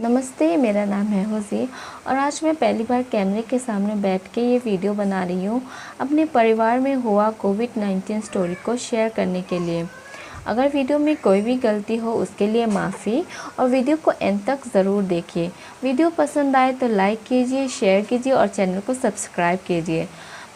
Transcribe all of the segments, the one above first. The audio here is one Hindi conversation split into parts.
नमस्ते, मेरा नाम है होज़ी और आज मैं पहली बार कैमरे के सामने बैठ के ये वीडियो बना रही हूँ अपने परिवार में हुआ कोविड-19 स्टोरी को शेयर करने के लिए। अगर वीडियो में कोई भी गलती हो उसके लिए माफ़ी और वीडियो को एंड तक ज़रूर देखिए। वीडियो पसंद आए तो लाइक कीजिए, शेयर कीजिए और चैनल को सब्सक्राइब कीजिए।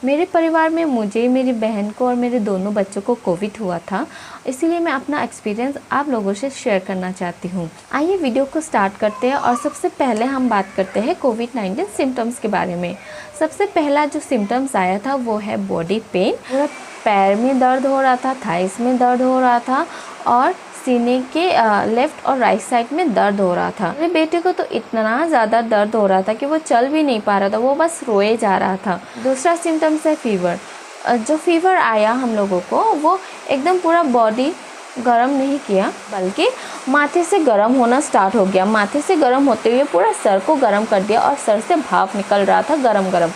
मेरे परिवार में मुझे, मेरी बहन को और मेरे दोनों बच्चों को कोविड हुआ था, इसीलिए मैं अपना एक्सपीरियंस आप लोगों से शेयर करना चाहती हूँ। आइए वीडियो को स्टार्ट करते हैं और सबसे पहले हम बात करते हैं कोविड-19 सिम्टम्स के बारे में। सबसे पहला जो सिम्टम्स आया था वो है बॉडी पेन। पूरा पैर में दर्द हो रहा था, थाइस में दर्द हो रहा था और सीने के लेफ़्ट और राइट साइड में दर्द हो रहा था। मेरे बेटे को तो इतना ज़्यादा दर्द हो रहा था कि वो चल भी नहीं पा रहा था, वो बस रोए जा रहा था। दूसरा सिम्टम्स है फीवर। जो फीवर आया हम लोगों को वो एकदम पूरा बॉडी गर्म नहीं किया, बल्कि माथे से गर्म होना स्टार्ट हो गया। माथे से गर्म होते हुए पूरा सर को गर्म कर दिया और सर से भाप निकल रहा था गरम गरम।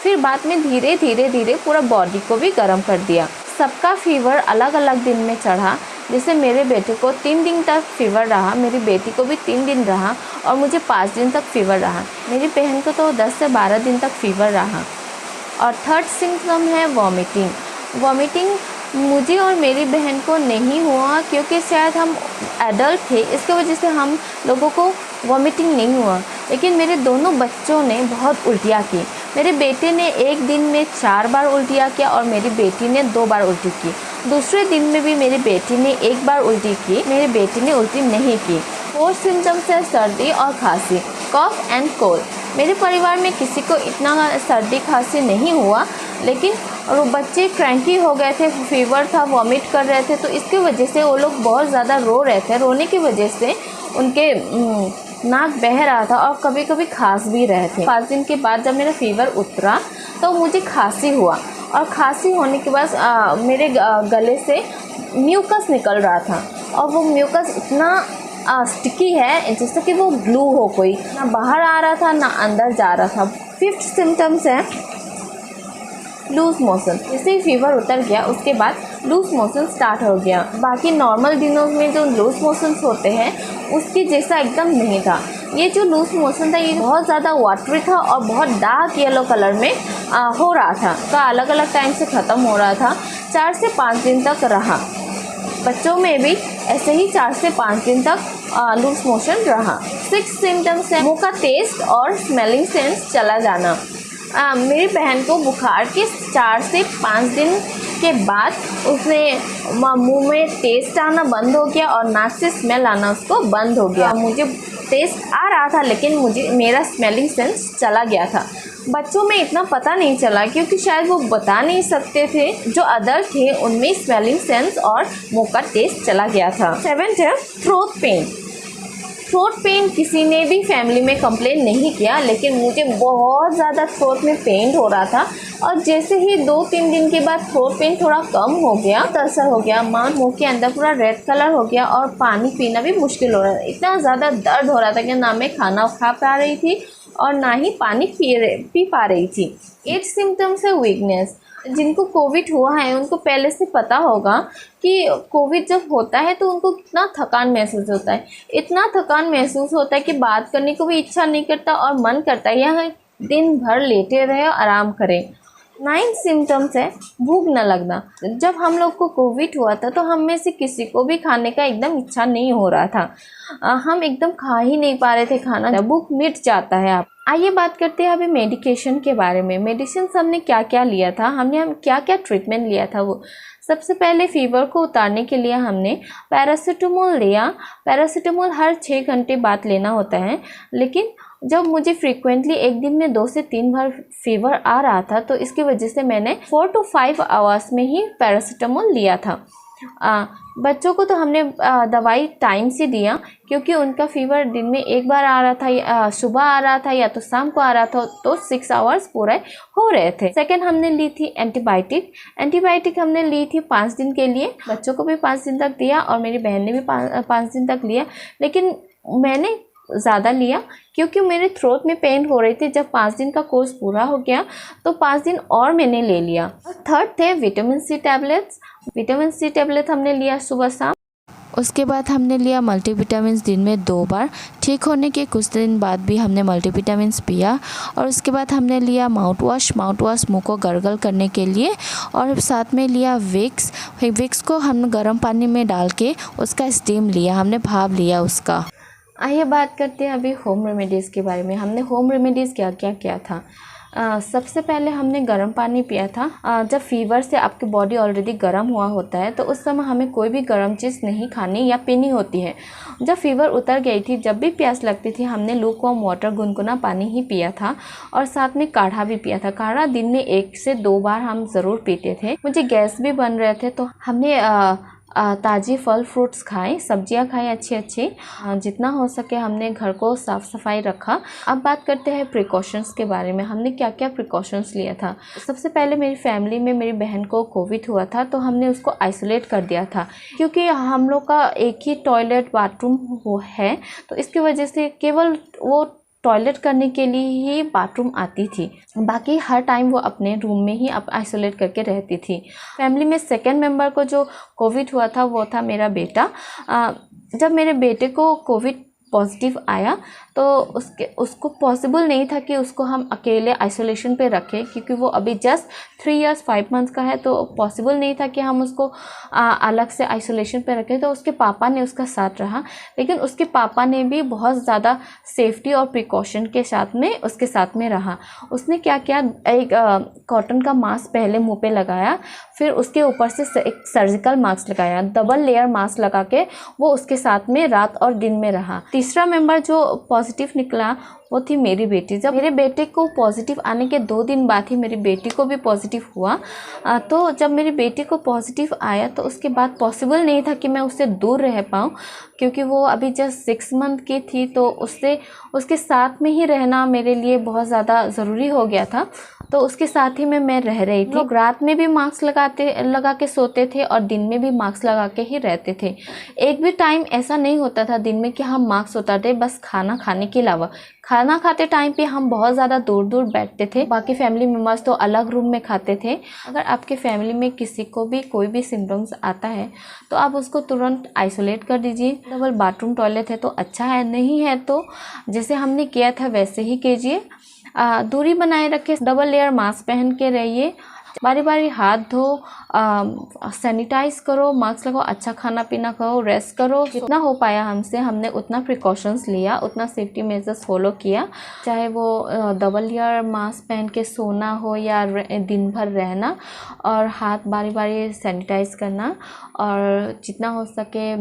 फिर बाद में धीरे धीरे पूरा बॉडी को भी गर्म कर दिया। सबका फीवर अलग अलग दिन में चढ़ा। जैसे मेरे बेटे को 3 दिन तक फीवर रहा, मेरी बेटी को भी 3 दिन रहा और मुझे 5 दिन तक फीवर रहा। मेरी बहन को तो 10 से 12 दिन तक फीवर रहा। और थर्ड सिम्टम है वॉमिटिंग। वॉमिटिंग मुझे और मेरी बहन को नहीं हुआ क्योंकि शायद हम एडल्ट थे, इसके वजह से हम लोगों को वॉमिटिंग नहीं हुआ। लेकिन मेरे दोनों बच्चों ने बहुत उल्टियाँ की। मेरे बेटे ने एक दिन में 4 बार उल्टियाँ किया और मेरी बेटी ने 2 बार उल्टी की। दूसरे दिन में भी मेरी बेटी ने 1 बार उल्टी की, मेरी बेटी ने उल्टी नहीं की। फोर्थ सिम्टम्स है सर्दी और खांसी, कॉफ एंड कोल्ड। मेरे परिवार में किसी को इतना सर्दी खांसी नहीं हुआ, लेकिन और बच्चे क्रैंकी हो गए थे, फीवर था, वॉमिट कर रहे थे, तो इसकी वजह से वो लोग बहुत ज़्यादा रो रहे थे। रोने की वजह से उनके नाक बह रहा था और कभी कभी खांस भी रहे थे। 5 दिन के बाद जब मेरा फीवर उतरा तो मुझे खांसी हुआ और खांसी होने के बाद मेरे गले से म्यूकस निकल रहा था और वो म्यूकस इतना स्टिकी है जैसे कि वो ग्लू हो, कोई ना बाहर आ रहा था ना अंदर जा रहा था। 5th सिम्टम्स है लूज मोशन। जैसे ही फीवर उतर गया उसके बाद लूज मोशन स्टार्ट हो गया। बाकी नॉर्मल दिनों में जो लूज मोशंस होते हैं उसके जैसा एकदम नहीं था। ये जो लूज मोशन था ये बहुत ज़्यादा वाटरी था और बहुत डार्क येलो कलर में हो रहा था। का अलग अलग टाइम से ख़त्म हो रहा था। 4 से 5 दिन तक रहा। बच्चों में भी ऐसे ही 4 से 5 दिन तक लूज मोशन रहा। 6 सिम्टम्स है मुँह का टेस्ट और स्मेलिंग सेंस चला जाना। मेरी बहन को बुखार के 4 से 5 दिन के बाद उसने मुंह में टेस्ट आना बंद हो गया और नाक से स्मेल आना उसको बंद हो गया। मुझे टेस्ट आ रहा था लेकिन मेरा स्मेलिंग सेंस चला गया था। बच्चों में इतना पता नहीं चला क्योंकि शायद वो बता नहीं सकते थे। जो अडल्ट थे उनमें स्मेलिंग सेंस और मुंह का टेस्ट चला गया था। 7th है थ्रोट पेन। थ्रोट पेन किसी ने भी फैमिली में कंप्लेन नहीं किया, लेकिन मुझे बहुत ज़्यादा थ्रोट में पेन हो रहा था और जैसे ही 2-3 दिन के बाद थ्रोट पेन थोड़ा कम हो गया, असर हो गया, मुंह के अंदर पूरा रेड कलर हो गया और पानी पीना भी मुश्किल हो रहा था। इतना ज़्यादा दर्द हो रहा था कि ना मैं खाना खा पा रही थी और ना ही पानी पी पा रही थी। 8 सिम्टम्स है वीकनेस। जिनको कोविड हुआ है उनको पहले से पता होगा कि कोविड जब होता है तो उनको कितना थकान महसूस होता है। इतना थकान महसूस होता है कि बात करने को भी इच्छा नहीं करता और मन करता है यह दिन भर लेटे रहे और आराम करें। 9 सिम्टम्स है भूख न लगना। जब हम लोग को कोविड हुआ था तो हम में से किसी को भी खाने का एकदम इच्छा नहीं हो रहा था। हम एकदम खा ही नहीं पा रहे थे खाना, भूख मिट जाता है। आप आइए बात करते हैं अभी मेडिकेशन के बारे में। मेडिसिन हमने क्या क्या लिया था, हम क्या क्या ट्रीटमेंट लिया था। वो सबसे पहले फीवर को उतारने के लिए हमने पैरासीटामोल लिया। पैरासीटामोल हर 6 घंटे बाद लेना होता है, लेकिन जब मुझे फ्रीक्वेंटली एक दिन में 2 से 3 बार फीवर आ रहा था तो इसकी वजह से मैंने 4 to 5 आवर्स में ही पैरासीटामोल लिया था। बच्चों को तो हमने दवाई टाइम से दिया क्योंकि उनका फीवर दिन में 1 बार आ रहा था, या सुबह आ रहा था या तो शाम को आ रहा था, तो 6 आवर्स पूरे हो रहे थे। सेकेंड हमने ली थी एंटीबायोटिक। एंटीबायोटिक हमने ली थी 5 दिन के लिए। बच्चों को भी 5 दिन तक दिया और मेरी बहन ने भी 5 दिन तक लिया, लेकिन मैंने ज़्यादा लिया क्योंकि मेरे थ्रोट में पेन हो रही थी। जब 5 दिन का कोर्स पूरा हो गया तो 5 दिन और मैंने ले लिया। थर्ड थे vitamin C tablets. Vitamin C tablet हमने लिया सुबह शाम। उसके बाद हमने लिया मल्टीविटामिन्स दिन में 2 बार। ठीक होने के कुछ दिन बाद भी हमने मल्टीविटामिन्स पिया। और उसके बाद हमने लिया माउथ वॉश मुँह को गर्गल करने के लिए। और साथ में लिया विक्स को हम गर्म पानी में डाल के उसका स्टीम लिया, हमने भाप लिया उसका। आइए बात करते हैं अभी होम रेमेडीज़ के बारे में। हमने होम रेमेडीज़ क्या क्या किया था। सबसे पहले हमने गर्म पानी पिया था। जब फीवर से आपकी बॉडी ऑलरेडी गर्म हुआ होता है तो उस समय हमें कोई भी गर्म चीज़ नहीं खानी या पीनी होती है। जब फीवर उतर गई थी, जब भी प्यास लगती थी, हमने लूकवार्म वाटर गुनगुना पानी ही पिया था। और साथ में काढ़ा भी पिया था। काढ़ा दिन में 1 से 2 बार हम ज़रूर पीते थे। मुझे गैस भी बन रहे थे तो हमने ताज़ी फल फ्रूट्स खाए, सब्जियां खाएं अच्छी जितना हो सके हमने घर को साफ़ सफाई रखा। अब बात करते हैं प्रिकॉशंस के बारे में। हमने क्या क्या प्रिकॉशंस लिया था। सबसे पहले मेरी फैमिली में मेरी बहन को कोविड हुआ था तो हमने उसको आइसोलेट कर दिया था, क्योंकि हम लोग का एक ही टॉयलेट बाथरूम वो है, तो इसकी वजह से केवल वो टॉयलेट करने के लिए ही बाथरूम आती थी, बाकी हर टाइम वो अपने रूम में ही आइसोलेट करके रहती थी। फैमिली में सेकंड मेंबर को जो कोविड हुआ था वो था मेरा बेटा। जब मेरे बेटे को कोविड पॉजिटिव आया तो उसको पॉसिबल नहीं था कि उसको हम अकेले आइसोलेशन पे रखें, क्योंकि वो अभी जस्ट 3 इयर्स 5 मंथ्स का है, तो पॉसिबल नहीं था कि हम उसको अलग से आइसोलेशन पे रखें। तो उसके पापा ने उसका साथ रहा, लेकिन उसके पापा ने भी बहुत ज़्यादा सेफ्टी और प्रिकॉशन के साथ में उसके साथ में रहा। उसने क्या किया, एक कॉटन का मास्क पहले मुँह पे लगाया, फिर उसके ऊपर से एक सर्जिकल मास्क लगाया, डबल लेयर मास्क लगा के वो उसके साथ में रात और दिन में रहा। तीसरा मेंबर जो पॉजिटिव निकला वो थी मेरी बेटी। जब मेरे बेटे को पॉजिटिव आने के 2 दिन बाद ही मेरी बेटी को भी पॉजिटिव हुआ। तो जब मेरी बेटी को पॉजिटिव आया तो उसके बाद पॉसिबल नहीं था कि मैं उससे दूर रह पाऊँ, क्योंकि वो अभी जस्ट 6 मंथ की थी, तो उसके साथ में ही रहना मेरे लिए बहुत ज़्यादा ज़रूरी हो गया था। तो उसके साथ ही में मैं रह रही थी। लोग रात में भी मास्क लगा के सोते थे और दिन में भी मास्क लगा के ही रहते थे। एक भी टाइम ऐसा नहीं होता था दिन में कि हम मास्क उतारते, बस खाना खाने के अलावा। खाना खाते टाइम पे हम बहुत ज़्यादा दूर दूर बैठते थे, बाकी फैमिली मेम्बर्स तो अलग रूम में खाते थे। अगर आपके फैमिली में किसी को भी कोई भी सिम्टम्स आता है तो आप उसको तुरंत आइसोलेट कर दीजिए। डबल बाथरूम टॉयलेट है तो अच्छा है, नहीं है तो जैसे हमने किया था वैसे ही कीजिए। दूरी बनाए रखें, डबल लेयर मास्क पहन के रहिए, बारी बारी हाथ धो, सैनिटाइज करो, मास्क लगाओ, अच्छा खाना पीना खाओ, रेस्ट करो। जितना हो पाया हमसे हमने उतना प्रिकॉशंस लिया, उतना सेफ्टी मेजर्स फॉलो किया। चाहे वो डबल लेयर मास्क पहन के सोना हो या दिन भर रहना, और हाथ बारी बारी सैनिटाइज करना, और जितना हो सके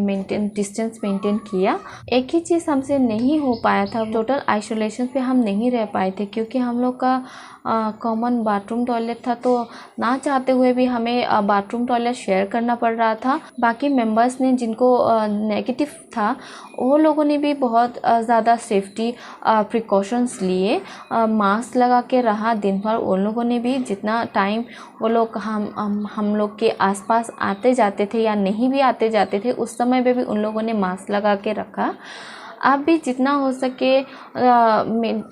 डिस्टेंस मेंटेन किया। एक ही चीज़ हमसे नहीं हो पाया था, टोटल आइसोलेशन पे हम नहीं रह पाए थे, क्योंकि हम लोग का कॉमन बाथरूम टॉयलेट था, तो ना चाहते हुए भी हमें बाथरूम टॉयलेट शेयर करना पड़ रहा था। बाकी मेंबर्स ने जिनको नेगेटिव था वो लोगों ने भी बहुत ज़्यादा सेफ्टी प्रिकॉशंस लिए, मास्क लगा के रहा दिन भर। उन लोगों ने भी जितना टाइम वो लोग हम लोग के आसपास आते जाते थे या नहीं भी आते जाते थे, उस समय पे भी उन लोगों ने मास्क लगा के रखा। आप भी जितना हो सके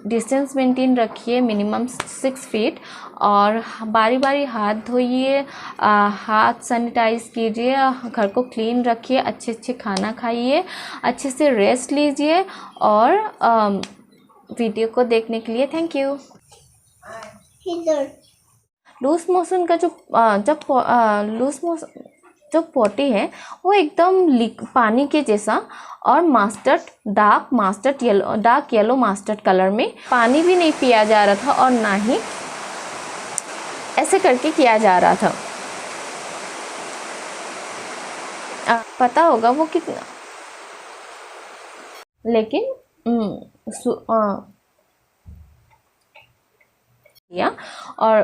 डिस्टेंस मेंटेन रखिए, मिनिमम 6 फीट, और बारी बारी हाथ धोइए, हाथ सैनिटाइज कीजिए, घर को क्लीन रखिए, अच्छे खाना खाइए, अच्छे से रेस्ट लीजिए। और वीडियो को देखने के लिए थैंक यू। लूज मोशन का जो पोटी है वो एकदम पानी के जैसा, और डार्क येलो मास्टर्ड कलर में, पानी भी नहीं पिया जा रहा था और ना ही ऐसे करके किया जा रहा था। पता होगा वो कितना, लेकिन और